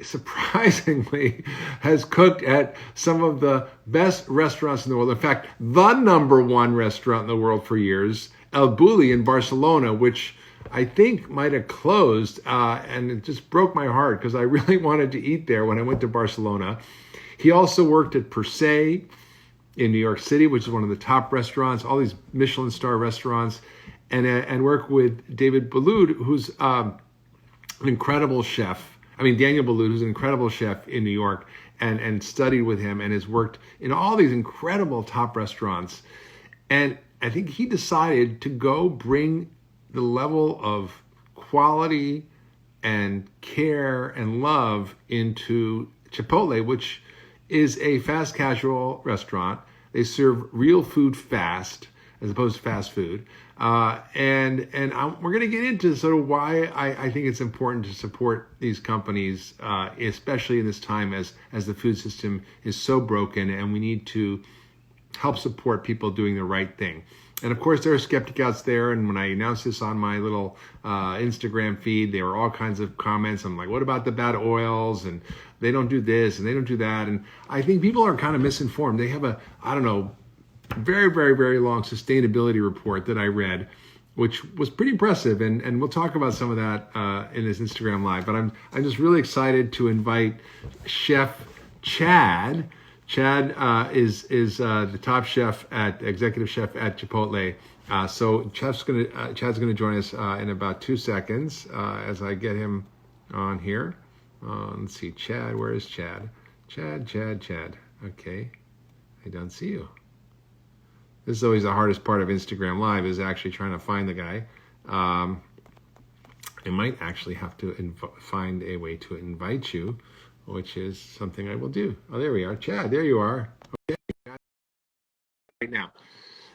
surprisingly has cooked at some of the best restaurants in the world. In fact, the #1 restaurant in the world for years, El Bulli in Barcelona, which I think might have closed, and it just broke my heart because I really wanted to eat there when I went to Barcelona. He also worked at Per Se in New York City, which is one of the top restaurants, all these Michelin star restaurants, and worked with David Boulud, who's an incredible chef. I mean, Daniel Boulud, who's an incredible chef in New York, and studied with him and has worked in all these incredible top restaurants. And I think he decided to go bring the level of quality and care and love into Chipotle, which is a fast casual restaurant. They serve real food fast as opposed to fast food. We're going to get into sort of why I think it's important to support these companies, especially in this time as the food system is so broken, and we need to help support people doing the right thing. And of course, there are skeptics out there. And when I announced this on my little Instagram feed, there were all kinds of comments. I'm like, what about the bad oils? And they don't do this and they don't do that. And I think people are kind of misinformed. They have very, very, very long sustainability report that I read, which was pretty impressive. And we'll talk about some of that in this Instagram Live. But I'm just really excited to invite Chef Chad. Chad is the top chef executive chef at Chipotle. So Chad's gonna join us in about 2 seconds as I get him on here. Let's see, Chad. Where is Chad? Chad. Okay, I don't see you. This is always the hardest part of Instagram Live, is actually trying to find the guy. I might actually have to find a way to invite you, which is something I will do. Oh, there we are. Chad, there you are. Okay, right now.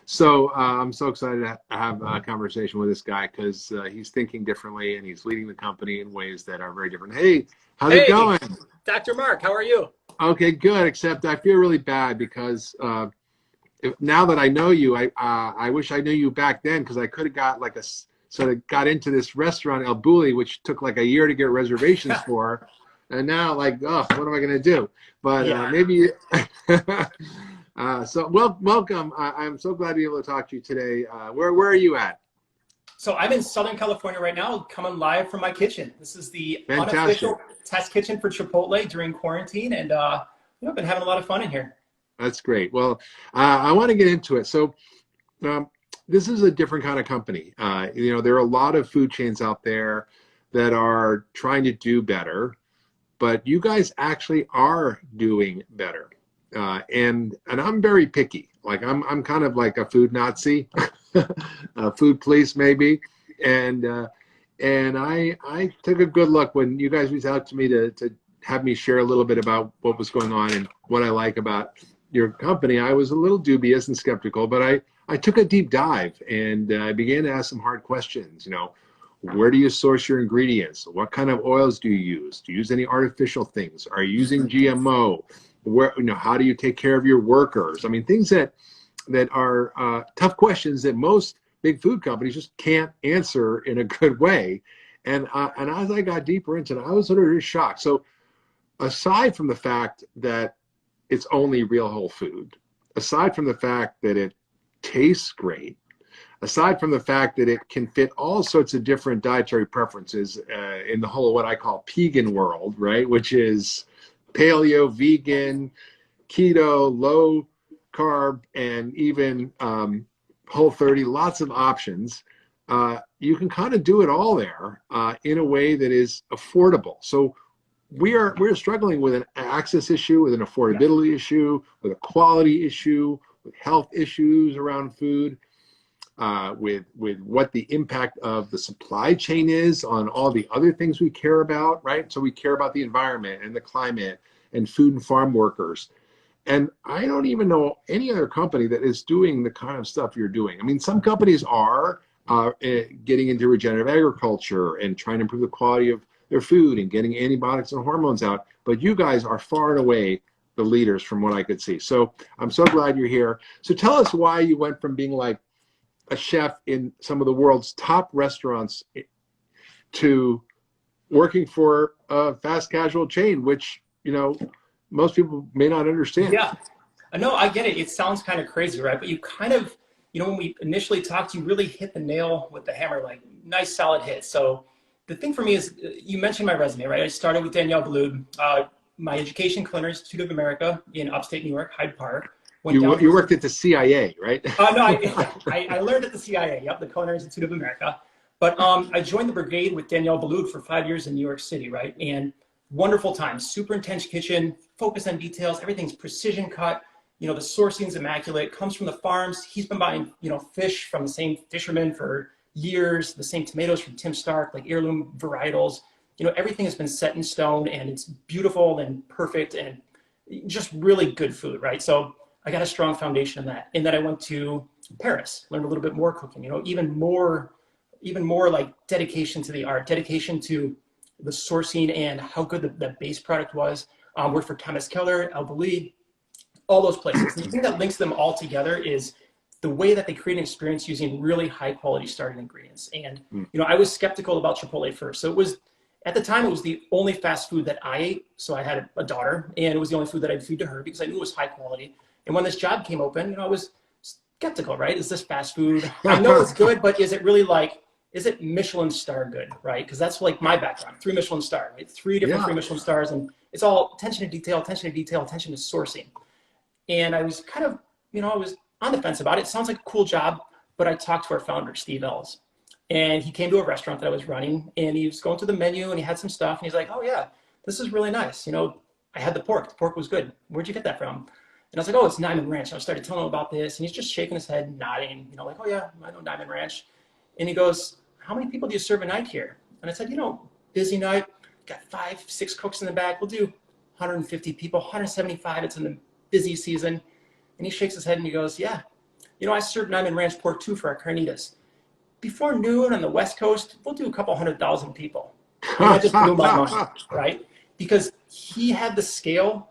So I'm so excited to have a conversation with this guy because he's thinking differently and he's leading the company in ways that are very different. Hey, how's it going? Dr. Mark, how are you? Okay, good, except I feel really bad because now that I know you, I wish I knew you back then, because I could have got into this restaurant, El Bulli, which took like a year to get reservations for. And now, like, oh, what am I going to do? But yeah. Maybe. Welcome. I'm so glad to be able to talk to you today. Where are you at? So I'm in Southern California right now, coming live from my kitchen. This is the Fantastic. Unofficial test kitchen for Chipotle during quarantine, and I've been having a lot of fun in here. That's great. Well, I want to get into it. So this is a different kind of company. There are a lot of food chains out there that are trying to do better, but you guys actually are doing better. And I'm very picky. Like I'm kind of like a food Nazi, a food police maybe. And I took a good look when you guys reached out to me to have me share a little bit about what was going on and what I like about your company. I was a little dubious and skeptical, but I took a deep dive and I began to ask some hard questions. Where do you source your ingredients? What kind of oils do you use? Do you use any artificial things? Are you using GMO? How do you take care of your workers? I mean, things that are tough questions that most big food companies just can't answer in a good way. And as I got deeper into it, I was sort of shocked. So aside from the fact that it's only real whole food, aside from the fact that it tastes great, aside from the fact that it can fit all sorts of different dietary preferences in the whole what I call p-goon world, right? Which is paleo, vegan, keto, low carb, and even Whole30, lots of options. You can kind of do it all there in a way that is affordable. So we're struggling with an access issue, with an affordability issue, with a quality issue, with health issues around food. With what the impact of the supply chain is on all the other things we care about, right? So we care about the environment and the climate and food and farm workers. And I don't even know any other company that is doing the kind of stuff you're doing. I mean, some companies are getting into regenerative agriculture and trying to improve the quality of their food and getting antibiotics and hormones out. But you guys are far and away the leaders from what I could see. So I'm so glad you're here. So tell us why you went from being like a chef in some of the world's top restaurants to working for a fast casual chain, which, most people may not understand. Yeah. No, I get it. It sounds kind of crazy, right? But you kind of, when we initially talked, you really hit the nail with the hammer, like nice solid hit. So the thing for me is, you mentioned my resume, right? I started with Daniel Boulud, my education, Culinary Institute of America in upstate New York, Hyde Park. Went down You worked at the CIA, right? No, I learned at the CIA, yep, the Culinary Institute of America. But I joined the brigade with Daniel Boulud for 5 years in New York City, right? And wonderful time, super intense kitchen, focus on details, everything's precision cut. The sourcing's immaculate, comes from the farms. He's been buying, fish from the same fishermen for years, the same tomatoes from Tim Stark, like heirloom varietals. Everything has been set in stone, and it's beautiful and perfect and just really good food, right? So I got a strong foundation in that. And then I went to Paris, learned a little bit more cooking, even more like dedication to the art, dedication to the sourcing and how good the base product was. Worked for Thomas Keller, Bulli, all those places. And the thing that links them all together is the way that they create an experience using really high quality starting ingredients. And, I was skeptical about Chipotle first. So at the time, it was the only fast food that I ate. So I had a daughter, and it was the only food that I'd feed to her because I knew it was high quality. And when this job came open, I was skeptical, right? Is this fast food? I know it's good, but is it really is it Michelin star good, right? Because that's like my background, 3 Michelin star, right? 3 different 3 Michelin stars, and it's all attention to detail, attention to detail, attention to sourcing. And I was kind of, I was on the fence about it. It sounds like a cool job, but I talked to our founder, Steve Ells, and he came to a restaurant that I was running, and he was going through the menu, and he had some stuff, and he's like, oh yeah, this is really nice. I had the pork. The pork was good. Where'd you get that from? And I was like, oh, it's Nyman Ranch. And I started telling him about this, and he's just shaking his head, nodding, like, oh yeah, I know Nyman Ranch. And he goes, how many people do you serve a night here? And I said, busy night, got 5, 6 cooks in the back. We'll do 150 people, 175. It's in the busy season. And he shakes his head and he goes, yeah, I serve Nyman Ranch pork too for our carnitas. Before noon on the West Coast, we'll do a couple 100,000 people. And that just blew my mind, right? Because he had the scale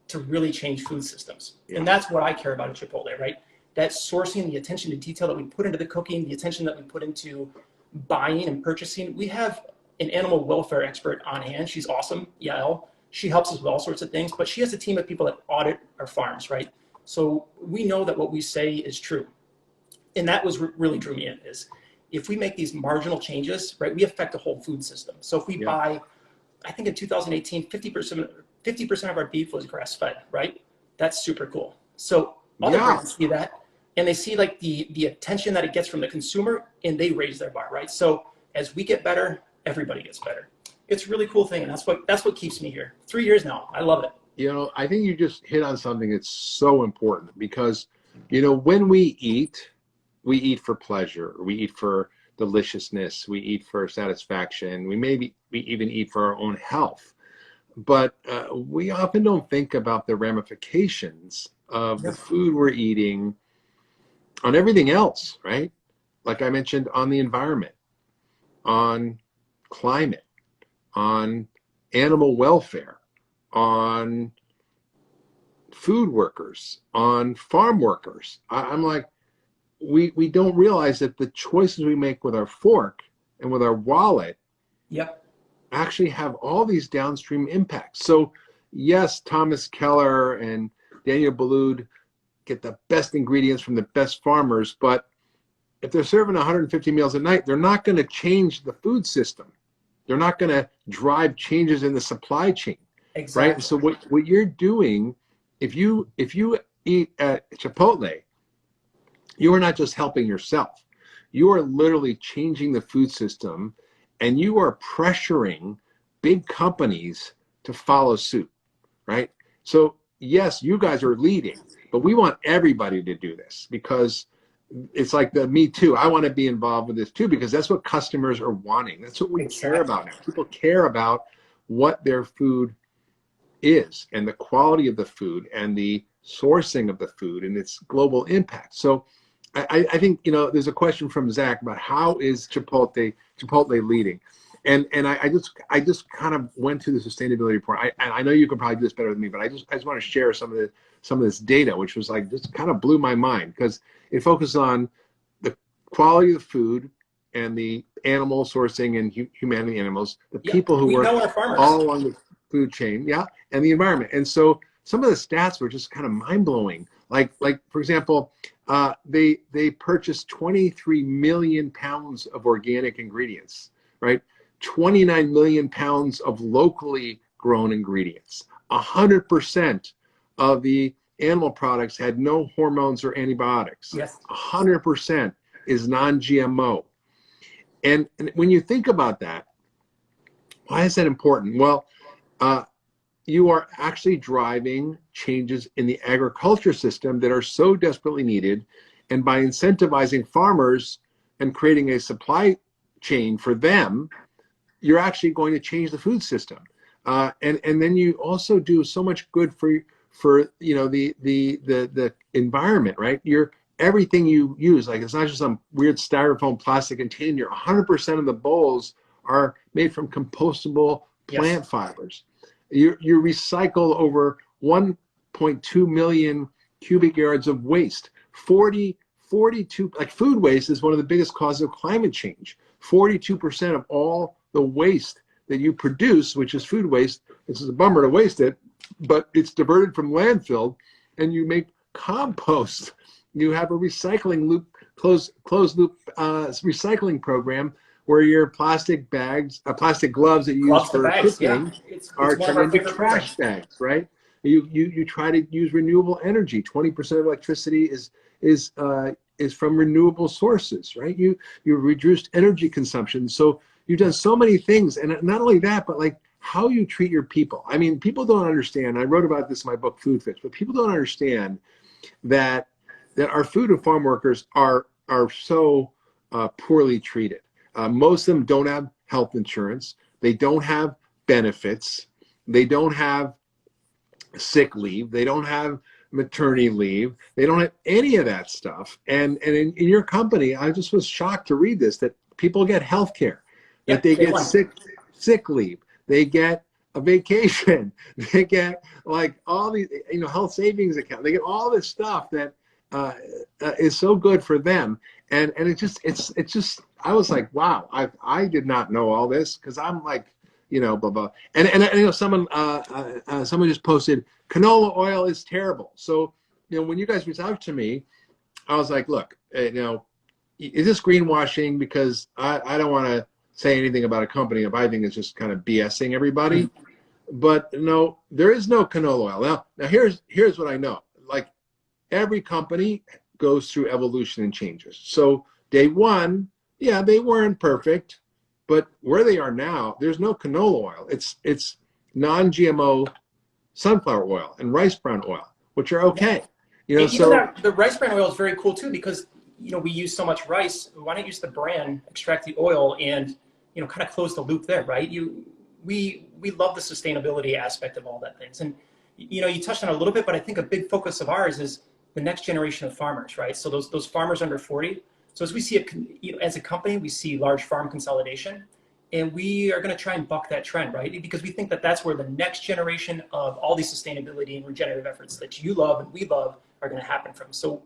to really change food systems. Yeah. And that's what I care about at Chipotle, right? That sourcing, the attention to detail that we put into the cooking, the attention that we put into buying and purchasing. We have an animal welfare expert on hand. She's awesome, Yael. She helps us with all sorts of things, but she has a team of people that audit our farms, right? So we know that what we say is true. And that was really drew me in, is if we make these marginal changes, right, we affect the whole food system. So if we buy, I think in 2018, 50% of our beef was grass-fed, right? That's super cool. So other brands see that, and they see like the attention that it gets from the consumer, and they raise their bar, right? So as we get better, everybody gets better. It's a really cool thing, and that's what keeps me here. 3 years now. I love it. I think you just hit on something that's so important because, when we eat for pleasure, we eat for deliciousness, we eat for satisfaction, we even eat for our own health. But we often don't think about the ramifications of the food we're eating on everything else, right? Like I mentioned, on the environment, on climate, on animal welfare, on food workers, on farm workers. I'm like, we don't realize that the choices we make with our fork and with our wallet actually have all these downstream impacts. So yes, Thomas Keller and Daniel Boulud get the best ingredients from the best farmers, but if they're serving 150 meals a night, they're not going to change the food system. They're not going to drive changes in the supply chain. Exactly. Right. So what you're doing, if you eat at Chipotle, you are not just helping yourself. You are literally changing the food system, and you are pressuring big companies to follow suit. Right. So yes, you guys are leading, but we want everybody to do this because it's like the me too. I want to be involved with this too because that's what customers are wanting. That's what we care about now. People care about what their food is and the quality of the food and the sourcing of the food and its global impact. So I think, there's a question from Zach about how is Chipotle leading? And I just kind of went through the sustainability report. I know you could probably do this better than me, but I just want to share some of this data, which was like, just kind of blew my mind because it focuses on the quality of the food, and the animal sourcing and humanity animals, the Yeah, people who we work know our farmers. all along the food chain, yeah, and the environment. And so some of the stats were just kind of mind blowing. Like for example, they purchased 23 million pounds of organic ingredients, right? 29 million pounds of locally grown ingredients. 100% of the animal products had no hormones or antibiotics. Yes. 100% is non-GMO. And when you think about that, why is that important? Well, you are actually driving changes in the agriculture system that are so desperately needed. And by incentivizing farmers and creating a supply chain for them, you're actually going to change the food system. And then you also do so much good for the environment, right? Everything you use, like it's not just some weird styrofoam plastic container. 100% of the bowls are made from compostable plant fibers. You recycle over 1.2 million cubic yards of waste. 42, like food waste is one of the biggest causes of climate change. 42% of all the waste that you produce, which is food waste, this is a bummer to waste it, but it's diverted from landfill and you make compost. You have a recycling loop, closed loop recycling program where your plastic bags, plastic gloves that you use for cooking are turned into trash bags, right? You try to use renewable energy. 20% of electricity is from renewable sources, right? You reduced energy consumption. So you've done so many things, and not only that, but like how you treat your people. I mean, people don't understand. I wrote about this in my book, Food Fix, but people don't understand that our food and farm workers are so poorly treated. Most of them don't have health insurance. They don't have benefits. They don't have sick leave. They don't have maternity leave. They don't have any of that stuff. And in your company, I just was shocked to read this, that people get health care, that they get sick leave. They get a vacation. They get like all these, health savings account. They get all this stuff that is so good for them. And it's just, I was like, wow, I did not know all this, because I'm like, blah, blah. And someone just posted, canola oil is terrible. So, when you guys reached out to me, I was like, look, is this greenwashing? Because I don't want to say anything about a company if I think it's just kind of BSing everybody. But no, there is no canola oil. Now here's what I know. Like, every company goes through evolution and changes. So day one, yeah, they weren't perfect, but where they are now, there's no canola oil. It's non-GMO sunflower oil and rice bran oil, which are okay. The rice bran oil is very cool too, because we use so much rice. Why not use the bran, extract the oil, and kind of close the loop there, right? We love the sustainability aspect of all that things. And you touched on it a little bit, but I think a big focus of ours is the next generation of farmers, right? So those farmers under 40. So as we see it, as a company, we see large farm consolidation, and we are going to try and buck that trend, right? Because we think that that's where the next generation of all these sustainability and regenerative efforts that you love and we love are going to happen from. So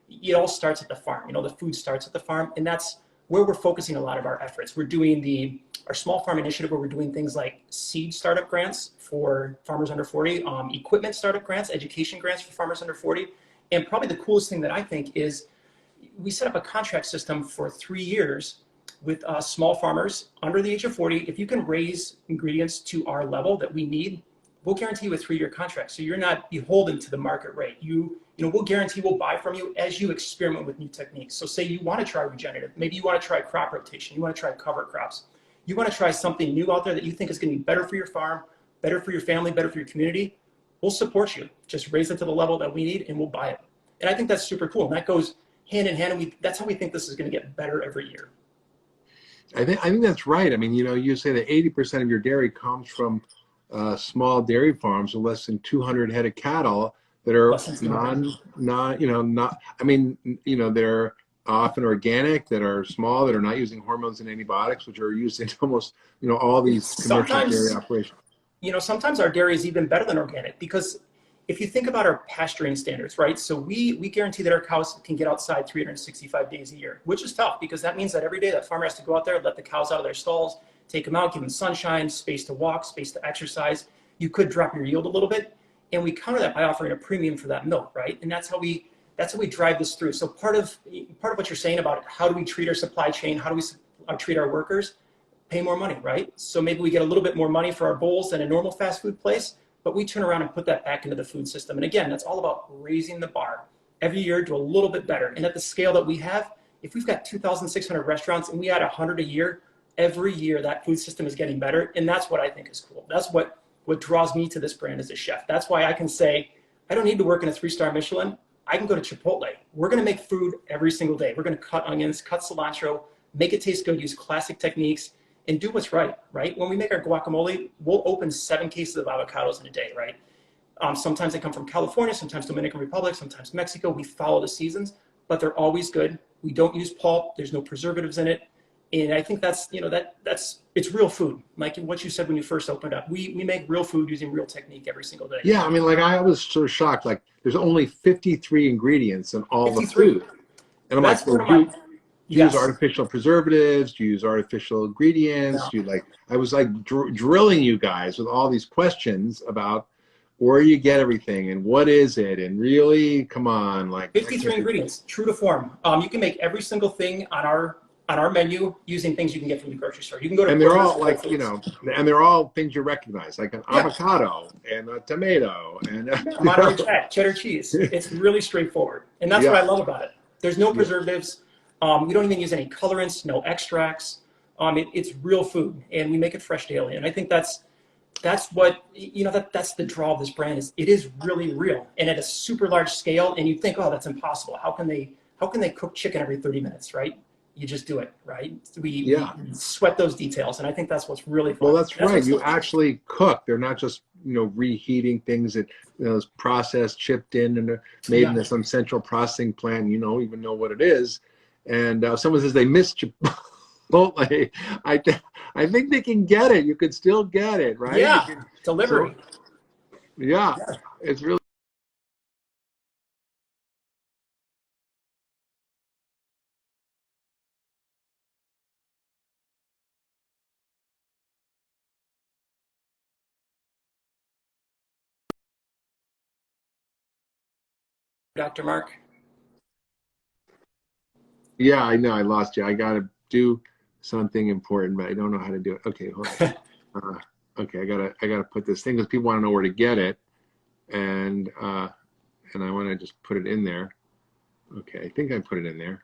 it all starts at the farm. The food starts at the farm, and that's where we're focusing a lot of our efforts. We're doing our small farm initiative, where we're doing things like seed startup grants for farmers under 40, equipment startup grants, education grants for farmers under 40. And probably the coolest thing that I think is we set up a contract system for 3 years with small farmers under the age of 40. If you can raise ingredients to our level that we need, we'll guarantee you a 3-year contract. So you're not beholden to the market rate. We'll guarantee we'll buy from you as you experiment with new techniques. So say you want to try regenerative, maybe you want to try crop rotation, you want to try cover crops, you want to try something new out there that you think is going to be better for your farm, better for your family, better for your community. We'll support you. Just raise it to the level that we need, and we'll buy it. And I think that's super cool. And that goes hand in hand. And that's how we think this is going to get better every year. I think that's right. I mean, you say that 80% of your dairy comes from small dairy farms with less than 200 head of cattle that are they're often organic, that are small, that are not using hormones and antibiotics, which are used in almost, all these commercial dairy operations. Sometimes our dairy is even better than organic, because if you think about our pasturing standards, right? So we guarantee that our cows can get outside 365 days a year, which is tough because that means that every day that farmer has to go out there, let the cows out of their stalls, take them out, give them sunshine, space to walk, space to exercise. You could drop your yield a little bit. And we counter that by offering a premium for that milk, right? And that's how we drive this through. So part of what you're saying about how do we treat our supply chain, how do we treat our workers, pay more money, right? So maybe we get a little bit more money for our bowls than a normal fast food place, but we turn around and put that back into the food system. And again, that's all about raising the bar. Every year, do a little bit better. And at the scale that we have, if we've got 2,600 restaurants and we add 100 a year, every year that food system is getting better. And that's what I think is cool. That's what draws me to this brand as a chef. That's why I can say, I don't need to work in a 3-star Michelin. I can go to Chipotle. We're going to make food every single day. We're going to cut onions, cut cilantro, make it taste good, use classic techniques, and do what's right, right? When we make our guacamole, we'll open 7 cases of avocados in a day, right? Sometimes they come from California, sometimes Dominican Republic, sometimes Mexico. We follow the seasons, but they're always good. We don't use pulp. There's no preservatives in it. And I think that's, it's real food. Like what you said when you first opened up, we make real food using real technique every single day. Yeah, I mean, like I was sort of shocked. Like there's only 53 ingredients in all 53. The food. And I'm that's like, well, use artificial preservatives, use artificial ingredients. Yeah. I was like drilling you guys with all these questions about where you get everything and what is it, and really, come on, like 53 ingredients, true to form. You can make every single thing on our menu using things you can get from the grocery store. You can go to and they're all like and they're all things you recognize, like an avocado and a tomato and Monterey Jack, cheddar cheese. It's really straightforward, and that's what I love about it. There's no preservatives. We don't even use any colorants, no extracts. It's real food, and we make it fresh daily. And I think that's what that's the draw of this brand is. It is really real, and at a super large scale. And you think, oh, that's impossible. How can they cook chicken every 30 minutes, right? You just do it, right? We sweat those details, and I think that's what's really fun. Well, that's right. You actually cook. They're not just reheating things that is processed, chipped in, and made in some central processing plant. You don't even know what it is. And someone says they missed Chipotle. I think they can get it. You could still get it, right? Yeah, delivery. So, it's really. Dr. Mark? Yeah, I know. I lost you. I got to do something important, but I don't know how to do it. Okay, hold on. Okay, I gotta put this thing because people want to know where to get it, and I want to just put it in there. Okay, I think I put it in there.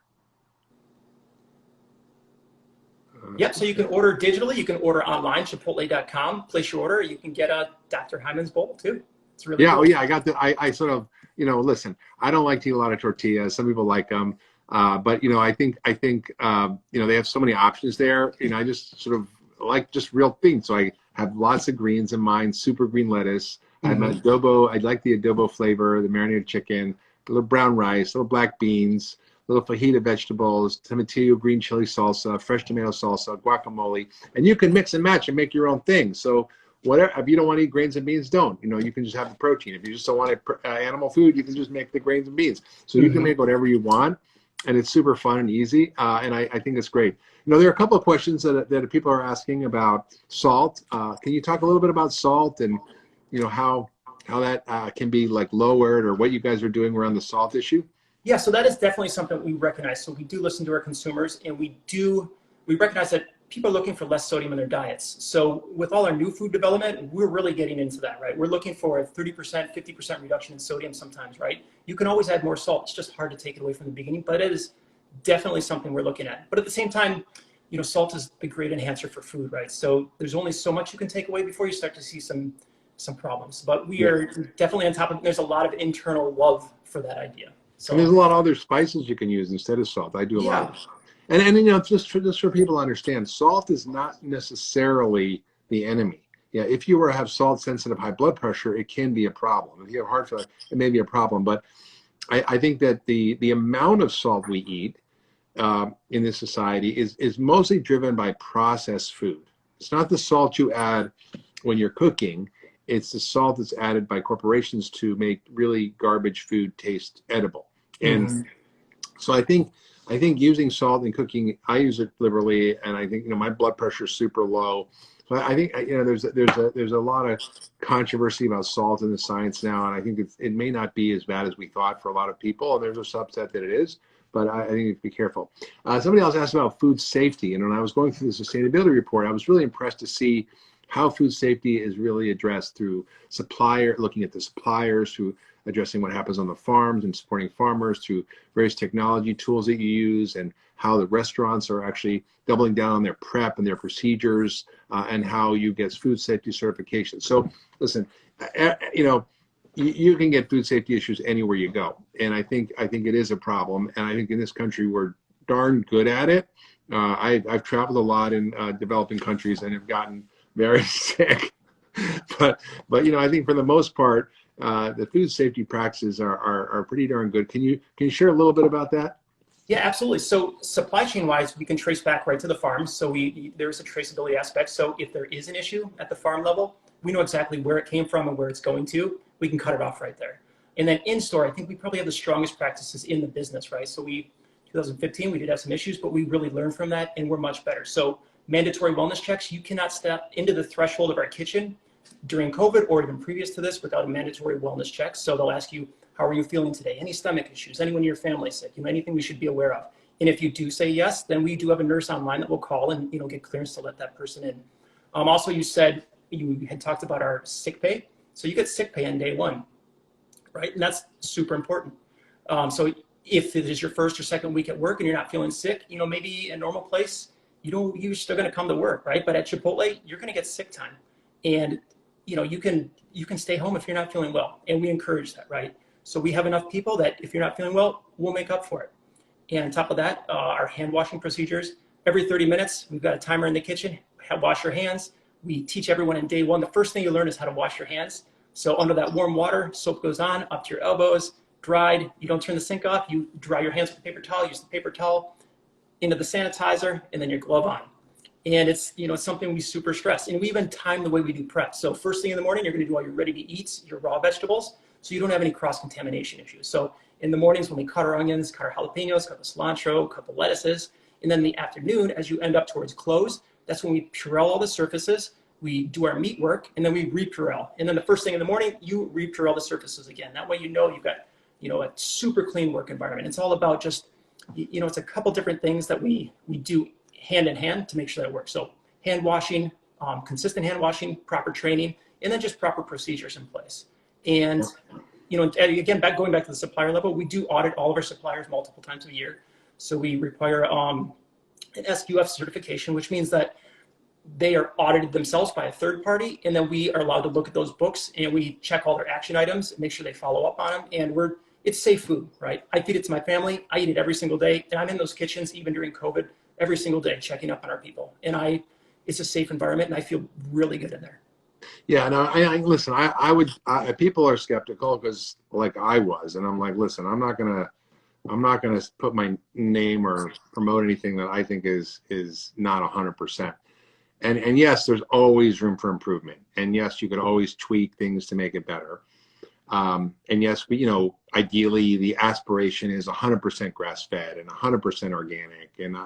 Yep. So you can order digitally. You can order online, Chipotle.com. Place your order. You can get a Dr. Hyman's bowl too. It's really cool. Oh yeah. I got the. I sort of listen. I don't like to eat a lot of tortillas. Some people like them. But I think they have so many options there. I just sort of like just real things. So I have lots of greens in mine. Super green lettuce. I have my adobo. I like the adobo flavor. The marinated chicken. A little brown rice. Little black beans. Little fajita vegetables. Tomatillo green chili salsa. Fresh tomato salsa. Guacamole. And you can mix and match and make your own thing. So whatever. If you don't want to eat grains and beans, don't. You can just have the protein. If you just don't want animal food, you can just make the grains and beans. So you can make whatever you want. And it's super fun and easy, and I think it's great. There are a couple of questions that people are asking about salt. Can you talk a little bit about salt and how that can be like lowered, or what you guys are doing around the salt issue? Yeah, so that is definitely something we recognize. So we do listen to our consumers, and we recognize that people are looking for less sodium in their diets. So with all our new food development, we're really getting into that, right? We're looking for a 30%, 50% reduction in sodium sometimes, right? You can always add more salt. It's just hard to take it away from the beginning, but it is definitely something we're looking at. But at the same time, salt is a great enhancer for food, right? So there's only so much you can take away before you start to see some problems. But we are definitely on top of it. There's a lot of internal love for that idea. So and there's a lot of other spices you can use instead of salt. I do a lot of And just for people to understand, salt is not necessarily the enemy. Yeah, if you were to have salt-sensitive high blood pressure, it can be a problem. If you have heart failure, it may be a problem. But I think that the amount of salt we eat in this society is mostly driven by processed food. It's not the salt you add when you're cooking. It's the salt that's added by corporations to make really garbage food taste edible. And so I think using salt in cooking, I use it liberally, and I think my blood pressure is super low. So I think there's a lot of controversy about salt in the science now, and I think it may not be as bad as we thought for a lot of people, and there's a subset that it is, but I think you have to be careful. Somebody else asked about food safety, and when I was going through the sustainability report, I was really impressed to see how food safety is really addressed through looking at the suppliers, through addressing what happens on the farms and supporting farmers, through various technology tools that you use, and how the restaurants are actually doubling down on their prep and their procedures, and how you get food safety certification. So listen, you can get food safety issues anywhere you go, and I think it is a problem, and I think in this country we're darn good at it. I've traveled a lot in developing countries and have gotten very sick, but I think for the most part, the food safety practices are pretty darn good. Can you share a little bit about that? Yeah, absolutely. So supply chain wise, we can trace back right to the farm. So there's a traceability aspect. So if there is an issue at the farm level, we know exactly where it came from and where it's going to. We can cut it off right there. And then in store, I think we probably have the strongest practices in the business, right? So 2015, we did have some issues, but we really learned from that and we're much better. So mandatory wellness checks, you cannot step into the threshold of our kitchen during COVID or even previous to this without a mandatory wellness check. So they'll ask you, how are you feeling today? Any stomach issues? Anyone in your family sick? Anything we should be aware of? And if you do say yes, then we do have a nurse online that will call and get clearance to let that person in. Also, you said you had talked about our sick pay. So you get sick pay on day one, right? And that's super important. So if it is your first or second week at work and you're not feeling sick, maybe a normal place, you're still going to come to work, right? But at Chipotle, you're going to get sick time, and you can stay home if you're not feeling well, and we encourage that, right? So we have enough people that if you're not feeling well, we'll make up for it. And on top of that, our hand washing procedures, every 30 minutes, we've got a timer in the kitchen, wash your hands. We teach everyone in day one, the first thing you learn is how to wash your hands. So under that warm water, soap goes on up to your elbows, dried. You don't turn the sink off. You dry your hands with a paper towel, use the paper towel into the sanitizer, and then your glove on. And it's something we super stress. And we even time the way we do prep. So first thing in the morning, you're going to do all your ready to eats, your raw vegetables, so you don't have any cross-contamination issues. So in the mornings when we cut our onions, cut our jalapenos, cut the cilantro, cut the lettuces, and then in the afternoon, as you end up towards close, that's when we purell all the surfaces, we do our meat work, and then we re-purell. And then the first thing in the morning, you re-purell the surfaces again. That way you've got a super clean work environment. It's all about just, it's a couple different things that we do hand in hand to make sure that it works. So hand washing, consistent hand washing, proper training, and then just proper procedures in place. And again, going back to the supplier level, we do audit all of our suppliers multiple times a year. So we require an SQF certification, which means that they are audited themselves by a third party, and then we are allowed to look at those books and we check all their action items, make sure they follow up on them, and it's safe food, right? I feed it to my family. I eat it every single day, and I'm in those kitchens even during COVID every single day, checking up on our people. And it's a safe environment, and I feel really good in there. Yeah, no, listen, people are skeptical because like I was, and I'm like, listen, I'm not gonna put my name or promote anything that I think is not 100%. And yes, there's always room for improvement. And yes, you could always tweak things to make it better. And yes, ideally the aspiration is 100% grass-fed and 100% organic and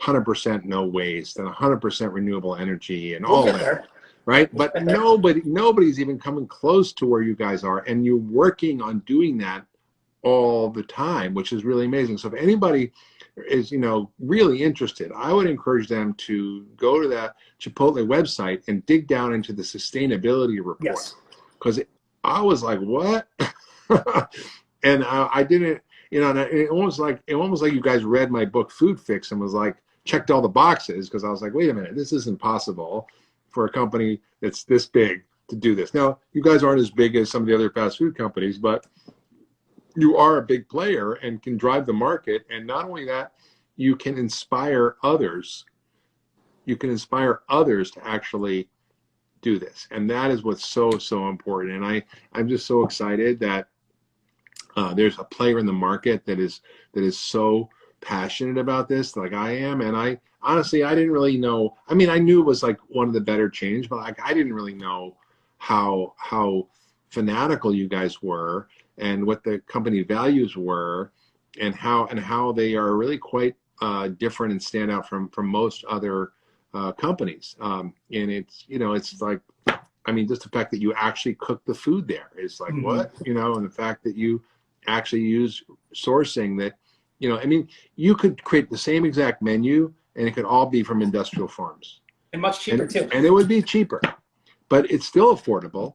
100% no waste and 100% renewable energy and all that. Right? But nobody's even coming close to where you guys are, and you're working on doing that all the time, which is really amazing. So if anybody is, really interested, I would encourage them to go to that Chipotle website and dig down into the sustainability report. Yes. Because I was like, what? And I didn't, and it almost like you guys read my book Food Fix and was like, checked all the boxes, because I was like, wait a minute, this isn't possible for a company that's this big to do this. Now, you guys aren't as big as some of the other fast food companies, but you are a big player and can drive the market. And not only that, you can inspire others. You can inspire others to actually do this. And that is what's so, so important. And I'm just so excited that there's a player in the market that is so passionate about this like I am. And I honestly didn't really know. I mean, I knew it was like one of the better chains, but I didn't really know how fanatical you guys were, and what the company values were, and how they are really quite different and stand out from most other companies. And it's like, I mean, just the fact that you actually cook the food there is like, what, and the fact that you actually use sourcing that, I mean, you could create the same exact menu and it could all be from industrial farms. And much cheaper too. And it would be cheaper, but it's still affordable.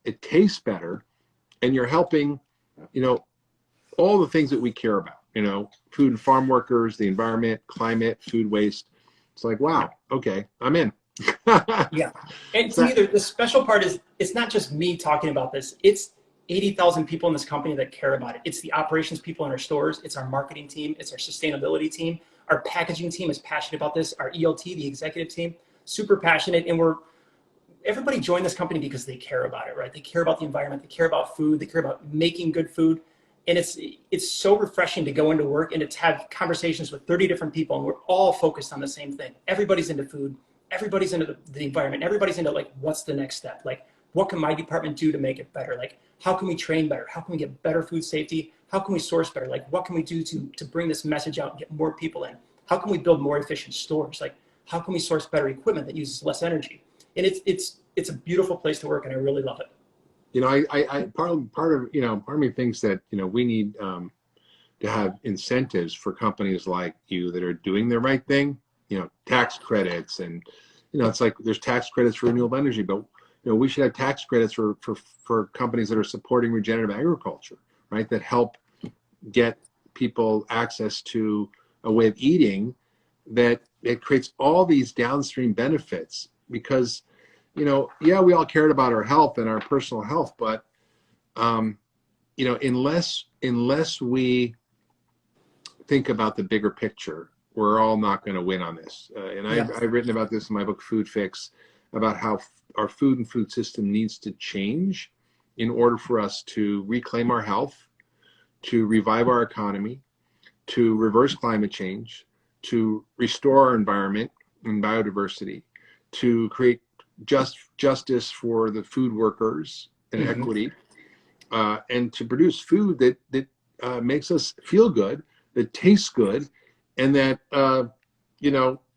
It tastes better, and you're helping, all the things that we care about, food and farm workers, the environment, climate, food waste. It's like, wow, okay, I'm in. Yeah. And to me, the special part is it's not just me talking about this. It's 80,000 people in this company that care about it. It's the operations people in our stores. It's our marketing team. It's our sustainability team. Our packaging team is passionate about this. Our ELT, the executive team, super passionate. And everybody joined this company because they care about it, right? They care about the environment. They care about food. They care about making good food. And it's so refreshing to go into work and to have conversations with 30 different people, and we're all focused on the same thing. Everybody's into food. Everybody's into the environment. Everybody's into like, what's the next step? Like, what can my department do to make it better? Like, how can we train better? How can we get better food safety? How can we source better? Like, what can we do to bring this message out and get more people in? How can we build more efficient stores? Like, how can we source better equipment that uses less energy? And it's a beautiful place to work, and I really love it. Part of me thinks that, we need to have incentives for companies like you that are doing the right thing, tax credits, and, it's like there's tax credits for renewable energy, but, we should have tax credits for companies that are supporting regenerative agriculture, right? That help get people access to a way of eating that it creates all these downstream benefits, because, yeah, we all cared about our health and our personal health, but, unless we think about the bigger picture, we're all not going to win on this. I've written about this in my book, Food Fix, about how our food and food system needs to change in order for us to reclaim our health, to revive our economy, to reverse climate change, to restore our environment and biodiversity, to create justice for the food workers and equity, and to produce food that makes us feel good, that tastes good, and that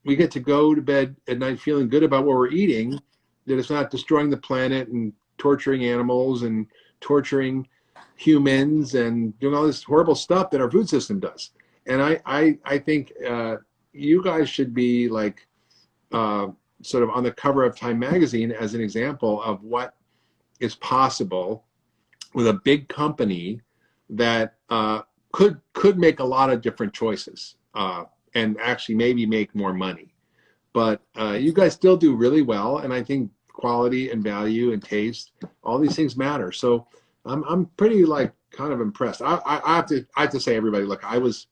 we get to go to bed at night feeling good about what we're eating, that it's not destroying the planet and torturing animals and torturing humans and doing all this horrible stuff that our food system does. And I think you guys should be like sort of on the cover of Time magazine as an example of what is possible with a big company that could make a lot of different choices and actually maybe make more money. But you guys still do really well, and I think quality and value and taste, all these things matter. So I'm pretty like kind of impressed. I have to say, everybody, look, I was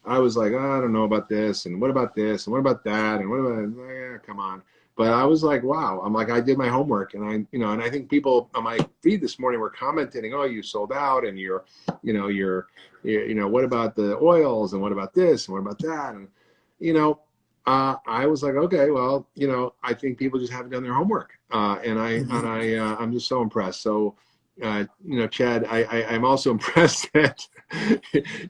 like, oh, I don't know about this, and what about this, and what about that, and what about, come on. But I was like, wow, I'm like, I did my homework, and and I think people on my feed this morning were commenting, oh, you sold out, and you're what about the oils, and what about this, and what about that, and I was like, okay, well, I think people just haven't done their homework, and I'm just so impressed. So, Chad, I'm also impressed that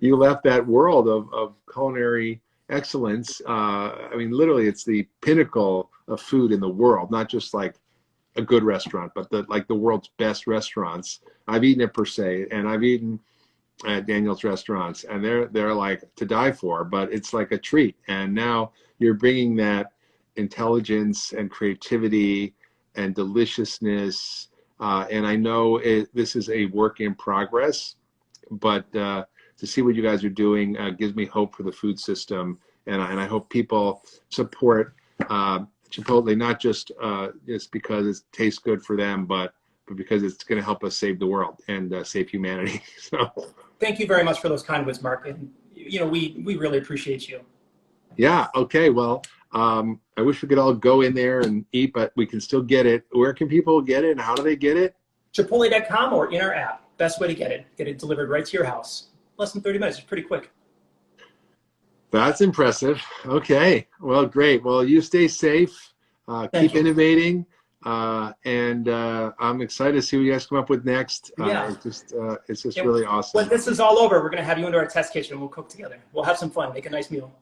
you left that world of culinary excellence. I mean, literally, it's the pinnacle of food in the world, not just like a good restaurant, but the world's best restaurants. I've eaten at Per Se, and I've eaten at Daniel's restaurants, and they're like to die for, but it's like a treat. And now you're bringing that intelligence and creativity and deliciousness. And I know this is a work in progress, but to see what you guys are doing gives me hope for the food system. And I hope people support Chipotle, not just because it tastes good for them, but because it's going to help us save the world and save humanity. So, thank you very much for those kind words, Mark. And we really appreciate you. Yeah. Okay. Well, I wish we could all go in there and eat, but we can still get it. Where can people get it, and how do they get it? Chipotle.com or in our app. Best way to get it. Get it delivered right to your house. Less than 30 minutes. It's pretty quick. That's impressive. Okay. Well, great. Well, you stay safe. Keep innovating. And I'm excited to see what you guys come up with next. Yeah. It's just really awesome. When this is all over, we're going to have you into our test kitchen. We'll cook together. We'll have some fun, make a nice meal.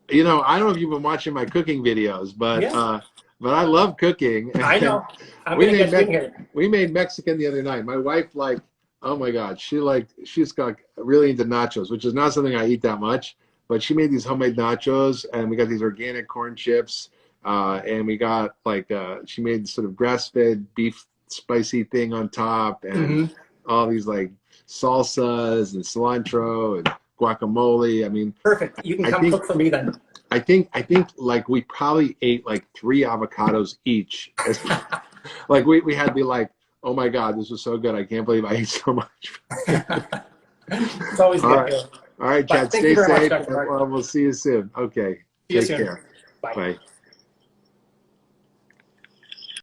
You know, I don't know if you've been watching my cooking videos, but Yeah. but I love cooking. I know. I'm going to get you in here. We made Mexican the other night. My wife, like, oh my God, she's got really into nachos, which is not something I eat that much. But she made these homemade nachos, and we got these organic corn chips, and we got like she made sort of grass-fed beef spicy thing on top, and all these like salsas and cilantro and guacamole. I mean, Perfect. You can come cook for me then. I think like we probably ate like 3 avocados each. Like we had to be like, oh my God, this was so good. I can't believe I ate so much. It's always good. All right, Chad, stay safe. We'll see you soon. Okay. See you Take soon. care. Bye. Bye.